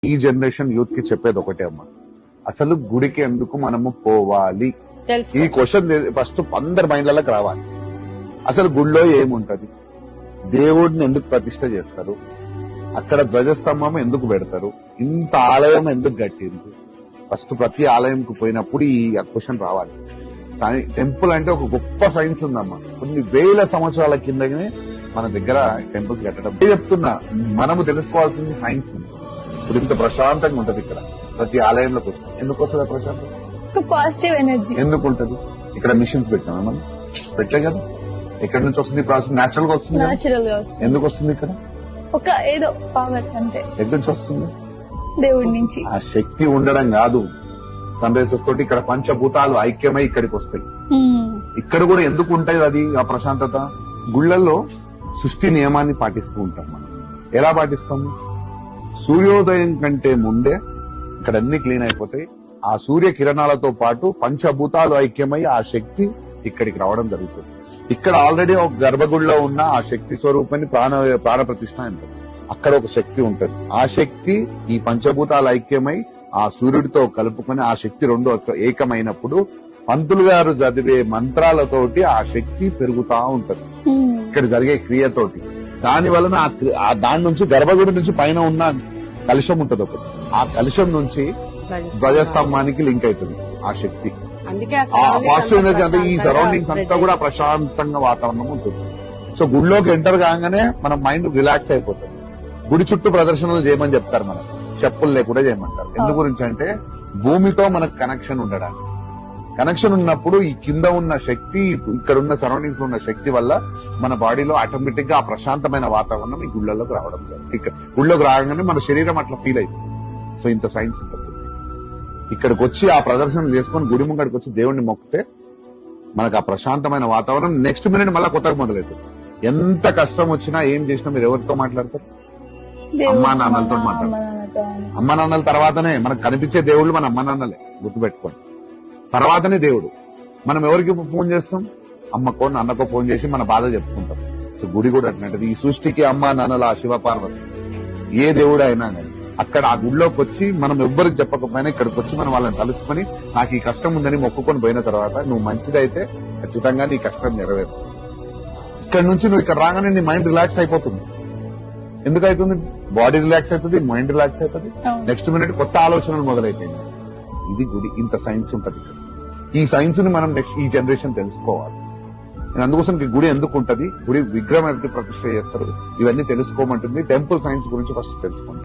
ఈ generation youth కి చెప్పేది ఒకటే అమ్మా, అసలు గుడికి ఎందుకు మనము పోవాలి? ఈ క్వశ్చన్ ఫస్ట్ అందరి మైండ్లకి రావాలి. అసలు గుడిలో ఏముంటది? దేవుడిని ఎందుకు ప్రతిష్ట చేస్తారు? అక్కడ ధ్వజస్తంభం ఎందుకు పెడతారు? ఇంత ఆలయం ఎందుకు కట్టింది? ఫస్ట్ ప్రతి ఆలయంకు పోయినప్పుడు ఈ క్వశ్చన్ రావాలి. కానీ టెంపుల్ అంటే ఒక గొప్ప సైన్స్ ఉందమ్మా. కొన్ని వేల సంవత్సరాల కిందనే మన దగ్గర టెంపుల్స్ కట్టడం. చెప్తున్నా, మనము తెలుసుకోవాల్సింది సైన్స్ ఉంది. ఇప్పుడు ఇంత ప్రశాంతంగా ఉంటది ఇక్కడ ప్రతి ఆలయంలోకి వస్తుంది. ఎందుకు వస్తుంది ప్రశాంతం? పాజిటివ్ ఎనర్జీ ఎందుకు ఉంటది? ఇక్కడ మిషన్స్ పెట్టాం మనం, పెట్టలే కదా. ఎక్కడి నుంచి వస్తుంది ప్రాసెస్? నేచురల్ గా వస్తుంది. నేచురల్ గా వస్తుంది. ఎందుకు వస్తుంది? ఇక్కడ ఒక ఏదో పవర్ అంతే. ఎక్కడి నుంచి వస్తుంది? దేవుడి నుంచి. ఆ శక్తి ఉండడం కాదు, సన్ రైజెస్ తోటి ఇక్కడ పంచభూతాలు ఐక్యమై ఇక్కడికి వస్తాయి. ఇక్కడ కూడా ఎందుకు ఉంటాయి అది ఆ ప్రశాంతత? గుళ్లలో సృష్టి నియమాన్ని పాటిస్తూ ఉంటాం మనం. ఎలా పాటిస్తాము? సూర్యోదయం కంటే ముందే ఇక్కడ అన్ని క్లీన్ అయిపోతాయి. ఆ సూర్య కిరణాలతో పాటు పంచభూతాలు ఐక్యమై ఆ శక్తి ఇక్కడికి రావడం జరుగుతుంది. ఇక్కడ ఆల్రెడీ ఒక గర్భగుడిలో ఉన్న ఆ శక్తి స్వరూపాన్ని ప్రాణ ప్రతిష్ఠ అంటారు. అక్కడ ఒక శక్తి ఉంటది. ఆ శక్తి ఈ పంచభూతాలు ఐక్యమై ఆ సూర్యుడితో కలుపుకొని ఆ శక్తి రెండు ఏకమైనప్పుడు పంతులు గారు చదివే మంత్రాలతోటి ఆ శక్తి పెరుగుతా ఉంటది ఇక్కడ జరిగే క్రియతోటి. దాని వలన దాని నుంచి గర్భగుడి నుంచి పైన ఉన్న కలుషం ఉంటది ఒకటి. ఆ కలుషం నుంచి ధ్వజస్తంభానికి లింక్ అవుతుంది ఆ శక్తి. ఆ పాజిటివ్ ఎనర్జీ అంటే ఈ సరౌండింగ్స్ అంతా కూడా ప్రశాంతంగా వాతావరణం ఉంటుంది. సో గుడిలోకి ఎంటర్ కాగానే మన మైండ్ రిలాక్స్ అయిపోతుంది. గుడి చుట్టూ ప్రదర్శనలు చేయమని చెప్తారు, మనం చెప్పులు లేకుండా చేయమంటారు. ఎందు గురించి అంటే భూమితో మనకు కనెక్షన్ ఉండడానికి. కనెక్షన్ ఉన్నప్పుడు ఈ కింద ఉన్న శక్తి, ఇక్కడ ఉన్న సరౌండింగ్స్ లో ఉన్న శక్తి వల్ల మన బాడీలో ఆటోమేటిక్ గా ఆ ప్రశాంతమైన వాతావరణం ఈ గుళ్ళలోకి రావడం జరుగుతుంది. గుళ్ళలోకి రాగానే మన శరీరం అట్లా ఫీల్ అవుతుంది. సో ఇంత సైన్స్ ఉంటుంది. ఇక్కడికి వచ్చి ఆ ప్రదర్శన చేసుకుని గుడి ముంగడికి వచ్చి దేవుడిని మొక్కితే మనకు ఆ ప్రశాంతమైన వాతావరణం నెక్స్ట్ మినిట్ మళ్ళా కొత్తగా మొదలవుతుంది. ఎంత కష్టం వచ్చినా ఏం చేసినా మీరు ఎవరితో మాట్లాడతారు? అమ్మా నాన్నలతో మాట్లాడతారు. అమ్మా నాన్నల తర్వాతనే మనకు కనిపించే దేవుళ్ళు మన అమ్మా నాన్నలే, గుర్తుపెట్టుకోండి. తర్వాతనే దేవుడు. మనం ఎవరికి ఫోన్ చేస్తాం? అమ్మకో నాన్నకో ఫోన్ చేసి మన బాధ చెప్పుకుంటాం. సో గుడి కూడా అట్లాంటిది. ఈ సృష్టికి అమ్మా నాన్నల శివ పార్వతి ఏ దేవుడు అయినా కానీ అక్కడ ఆ గుడిలోకి వచ్చి మనం ఎవ్వరికి చెప్పకపోయినా ఇక్కడికి వచ్చి మనం వాళ్ళని తలుసుకొని నాకు ఈ కష్టం ఉందని మొక్కుకొని పోయిన తర్వాత నువ్వు మంచిదైతే ఖచ్చితంగా నీ కష్టం నెరవేరు. ఇక్కడ నుంచి నువ్వు ఇక్కడ రాగానే నీ మైండ్ రిలాక్స్ అయిపోతుంది. ఎందుకు అవుతుంది? బాడీ రిలాక్స్ అవుతుంది, మైండ్ రిలాక్స్ అవుతుంది. నెక్స్ట్ మినిట్ కొత్త ఆలోచనలు మొదలైపోయింది. ఇది గుడి. ఇంత సైన్స్ ఉంటుంది ఇక్కడ. ఈ సైన్స్ ని మనం నెక్స్ట్ ఈ జనరేషన్ తెలుసుకోవాలి. అందుకోసం గుడి ఎందుకు ఉంటది, గుడి విగ్రహం ఎంత ప్రతిష్ట చేస్తారు, ఇవన్నీ తెలుసుకోమంటుంది. టెంపుల్ సైన్స్ గురించి ఫస్ట్ తెలుసుకోండి.